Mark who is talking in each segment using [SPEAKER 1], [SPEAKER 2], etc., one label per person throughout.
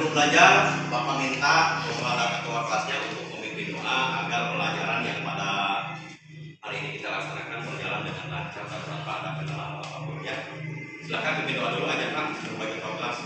[SPEAKER 1] sebelum belajar, Bapak minta kepada ketua kelasnya untuk memimpin doa agar pelajaran yang pada hari ini kita laksanakan berjalan dengan lancar dan tanpa ada kendala apapun ya. Silakan pimpin doa dulu aja Pak, sebagai ketua kelas.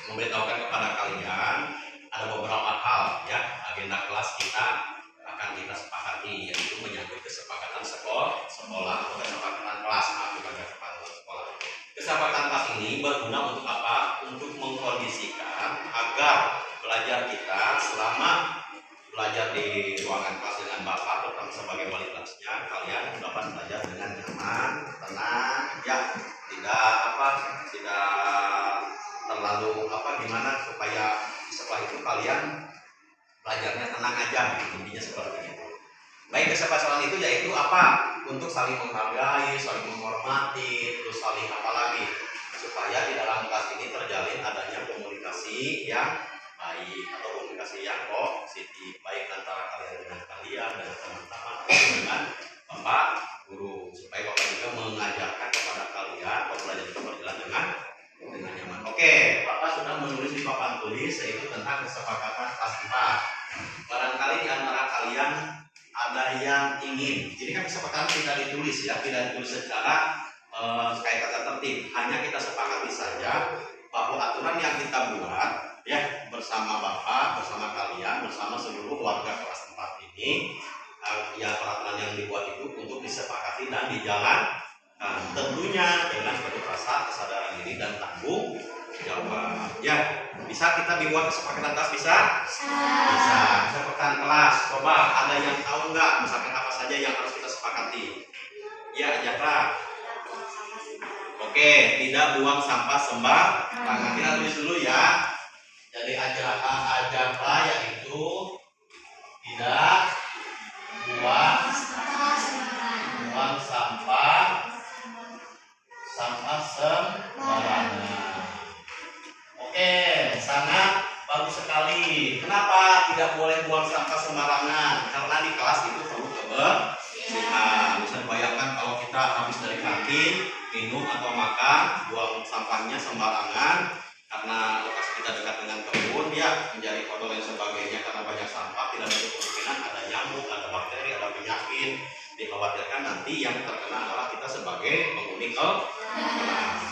[SPEAKER 1] Memberitahukan kepada kalian ada beberapa hal ya, agenda kelas kita akan kita sepakati, yaitu menyangkut kesepakatan sekolah atau kesepakatan kelas, bukan kesepakatan sekolah. Kesepakatan kelas ini berguna untuk apa? Untuk mengkondisikan agar belajar kita selama belajar di ruangan kelas dengan Bapak, terutama sebagai wali kelasnya, kalian dapat belajar dengan nyaman, tenang, ya, tidak terlalu gimana, supaya setelah itu kalian belajarnya tenang aja, intinya seperti itu. Baik, kesepakatan itu yaitu apa? Untuk saling menghargai, saling menghormati, terus saling apa lagi, supaya di dalam kelas ini terjalin adanya komunikasi yang baik atau komunikasi yang positif, baik antara kalian dengan kalian dan teman-teman atau dengan Bapak guru, supaya Bapak juga mengajarkan kepada kalian pembelajaran itu berjalan dengan nyaman. Oke, Bapak sudah menulis di papan tulis yaitu tentang kesepakatan kelas 4. Barangkali di antara kalian ada yang ingin, jadi kan kesepakatan tidak ditulis ya, tidak ditulis secara kayak kata tertib, hanya kita sepakati saja bahwa aturan yang kita buat ya bersama Bapak, bersama kalian, bersama seluruh warga kelas 4 ini, ya peraturan yang dibuat itu untuk disepakati dan dijalankan. Tentunya dengan penuh rasa kesadaran diri dan tanggung jawab. Ya, bisa kita dibuat kesepakatan kelas, bisa? Bisa. Kesepakatan kelas. Coba ada yang tahu nggak? Misalkan apa saja yang harus kita sepakati? Ya, Jaka. Oke, tidak buang sampah sembarangan. Kita tulis dulu ya. Jadi Jaka yaitu tidak buang sampah sembarangan. Oke, sangat bagus sekali. Kenapa tidak boleh buang sampah sembarangan? Karena di kelas itu perlu kebersihan. Bisa dibayangkan kalau kita habis dari kantin, minum atau makan, buang sampahnya sembarangan, karena lokasi kita dekat dengan kebun, ya menjadi kotor dan sebagainya. Karena banyak sampah, tidak ada kemungkinan ada nyamuk, ada bakteri, ada penyakit. Dikhawatirkan nanti yang terkena adalah kita sebagai penghuni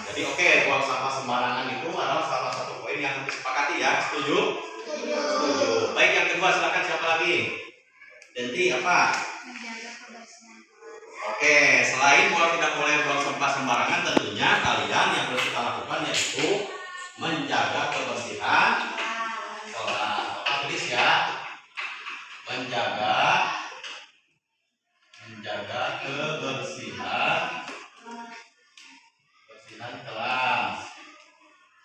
[SPEAKER 1] jadi oke, buang sampah sembarangan itu adalah salah satu poin yang disepakati ya. Setuju? Setuju. Baik, yang kedua silakan, siapa lagi? Denti apa?
[SPEAKER 2] Menjaga kebersihan.
[SPEAKER 1] Oke, selain tidak boleh buang sampah sembarangan, tentunya kalian yang harus kita lakukan yaitu menjaga kebersihan kelas. Tulis ya. Menjaga kebersihan kelas.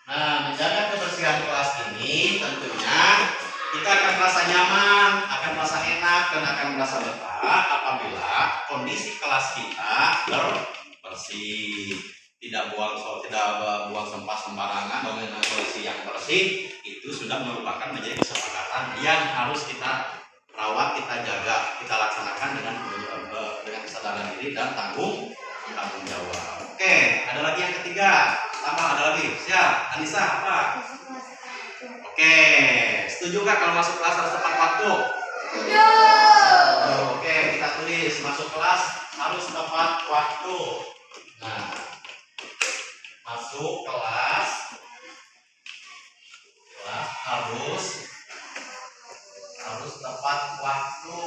[SPEAKER 1] Nah, menjaga kebersihan kelas ini tentunya kita akan merasa nyaman, akan merasa enak, dan akan merasa betah apabila kondisi kelas kita bersih, tidak buang sampah sembarangan, dengan kondisi yang bersih. Itu sudah merupakan menjadi kesepakatan yang harus kita rawat, kita jaga, kita laksanakan dengan kesadaran diri dan tanggung jawab. Oke, ada lagi yang ketiga. Ada lagi. Siap, Anissa apa? Oke, setuju nggak kalau masuk kelas harus tepat waktu?
[SPEAKER 2] Setuju.
[SPEAKER 1] Oke, kita tulis masuk kelas harus tepat waktu. Nah, masuk kelas harus tepat waktu.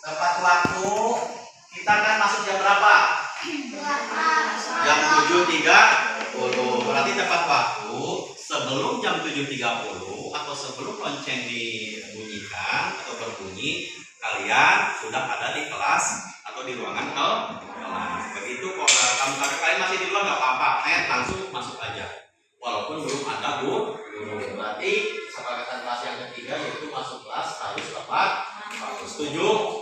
[SPEAKER 1] Tepat waktu Kita akan masuk jam berapa? Jam 7.30. Berarti tepat waktu sebelum jam 7.30 atau sebelum lonceng dibunyikan atau berbunyi, kalian sudah ada di kelas atau di ruangan kelas. Begitu kalau kalian masih di luar nggak apa-apa, langsung masuk aja. Walaupun belum ada guru. Berarti kesepakatan kelas yang ketiga yaitu masuk kelas harus tepat. Setuju?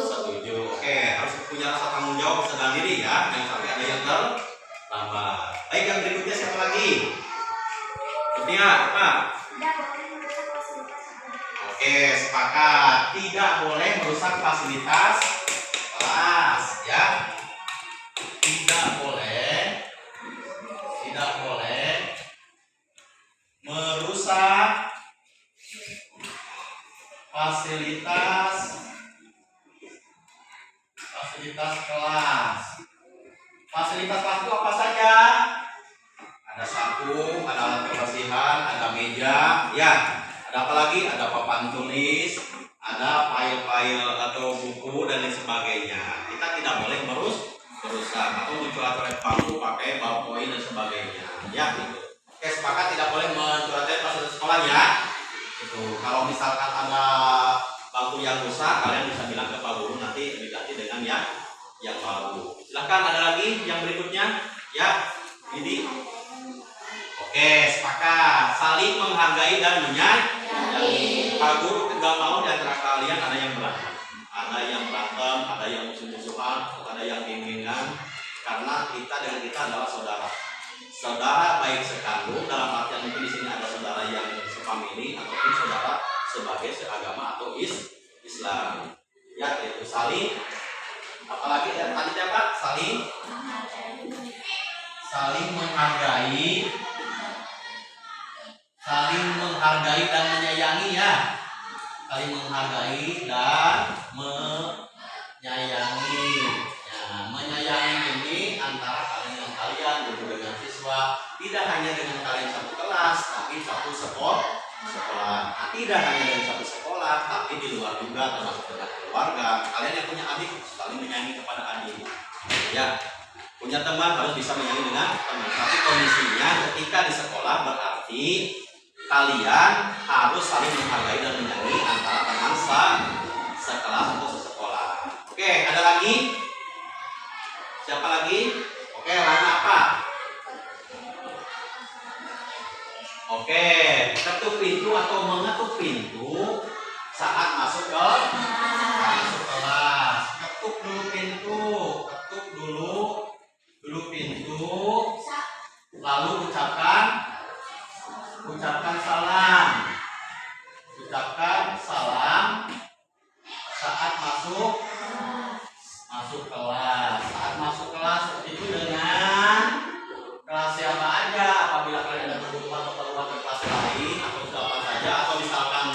[SPEAKER 1] Setuju. Oke, harus punya rasa tanggung jawab sedang diri ya, jangan sampai ada yang terlambat. Baik, yang berikutnya siapa lagi? Berikutnya apa? Oke, sepakat. Tidak boleh merusak fasilitas kelas ya. Tidak boleh merusak fasilitas kelas. Fasilitas kelas itu apa saja? Ada sapu, ada alat kebersihan, ada meja, ya. Ada apa lagi? Ada papan tulis, ada file-file atau buku dan lain sebagainya. Kita tidak boleh merusak atau mencoret-coret bangku pakai ballpoint dan sebagainya. Ya, gitu. Oke, sepakat tidak boleh mencoret-coret fasilitas sekolah ya. Itu kalau misalkan ada bangku yang rusak, kalian bisa bilang ke Pak Guru nanti diganti dengan yang baru. Silahkan, ada lagi yang berikutnya ya. Ini oke, sepakat. Saling menghargai dan menyayangi. Pak Guru tidak mau di antara kalian ada yang berantem, ada yang musuh-musuhan, ada yang bimbingan, karena kita dengan kita adalah saudara baik sekandung, dalam artian mungkin di sini ada saudara yang sefamili ataupun saudara sebagai seagama atau Islam. Ya, yaitu saling, apalagi yang tadi dapat saling menghargai dan menyayangi ya. Saling menghargai dan menyayangi. Ya, menyayangi ini antara kalian guru dengan siswa, tidak hanya dengan kalian satu kelas, tapi satu sekolah. Tidak hanya dari satu sekolah, tapi di luar juga, termasuk dengan keluarga. Kalian yang punya adik saling menyayangi kepada adik. Ya, punya teman harus bisa menyayangi dengan teman. Tapi kondisinya ketika di sekolah berarti kalian harus saling menghargai dan menyayangi antara teman sekelas atau sesekolah. Oke, ada lagi? Siapa lagi? Oke, warna apa? Oke, ketuk pintu atau mengetuk pintu saat masuk kelas. Ketuk dulu pintu, lalu ucapkan salam saat masuk kelas. Saat masuk kelas itu dengan kelas siapa aja. Apabila kalian ada kebutuhan atau keperluan ke kelas lain atau siapa saja, atau misalkan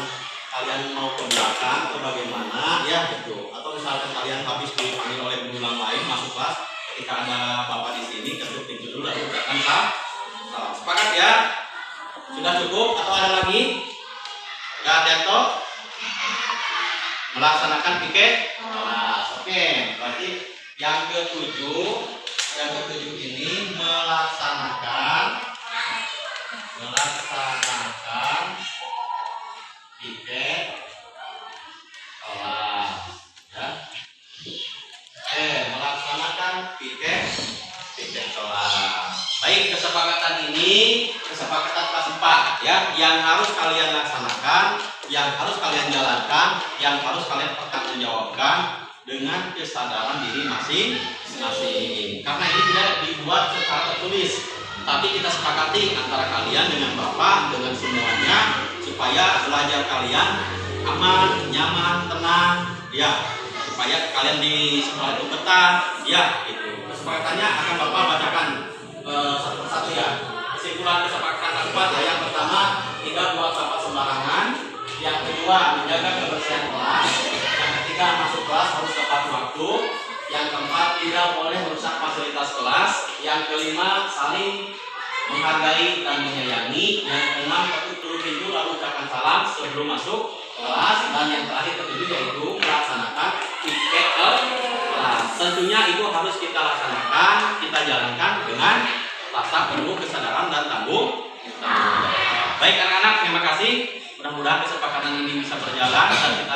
[SPEAKER 1] kalian mau ke belakang atau bagaimana ya gitu, atau misalkan kalian habis dipanggil oleh guru yang lain masuk kelas, ketika ada bapak di sini ketuk pintu dulu lalu ucapkan salam. Sepakat ya? Sudah cukup atau ada lagi? Enggak ada toh? Melaksanakan piket kelas. Oke, berarti yang ketujuh ini melaksanakan piket kelas ya. Oke, melaksanakan piket kelas. Baik, kesepakatan kelas 4 ya, yang harus kalian laksanakan, yang harus kalian jalankan, yang harus kalian pertanggungjawabkan dengan kesadaran diri masing-masing. Karena ini tidak dibuat secara tertulis, tapi kita sepakati antara kalian dengan Bapak, dengan semuanya, supaya belajar kalian aman, nyaman, tenang, ya, supaya kalian di sekolah itu betah, ya, itu. Kesepakatannya akan Bapak bacakan satu persatu ya. Kesimpulan kesepakatan 4 ya. Yang pertama, tidak buat sampah sembarangan. Yang kedua, menjaga kebersihan kelas. Yang ketiga, masuk kelas harus tepat waktu. Yang keempat, tidak boleh merusak fasilitas kelas. Yang kelima, saling menghargai dan menyayangi. Yang keenam, ketuk dulu pintu lalu ucapkan salam sebelum masuk kelas. Dan yang terakhir ketujuh yaitu melaksanakan piket kelas.
[SPEAKER 3] tentunya itu harus kita laksanakan, kita jalankan dengan rasa penuh kesadaran dan tanggung jawab. Baik anak-anak, terima kasih. Mudah-mudahan kesepakatan ini bisa berjalan dan kita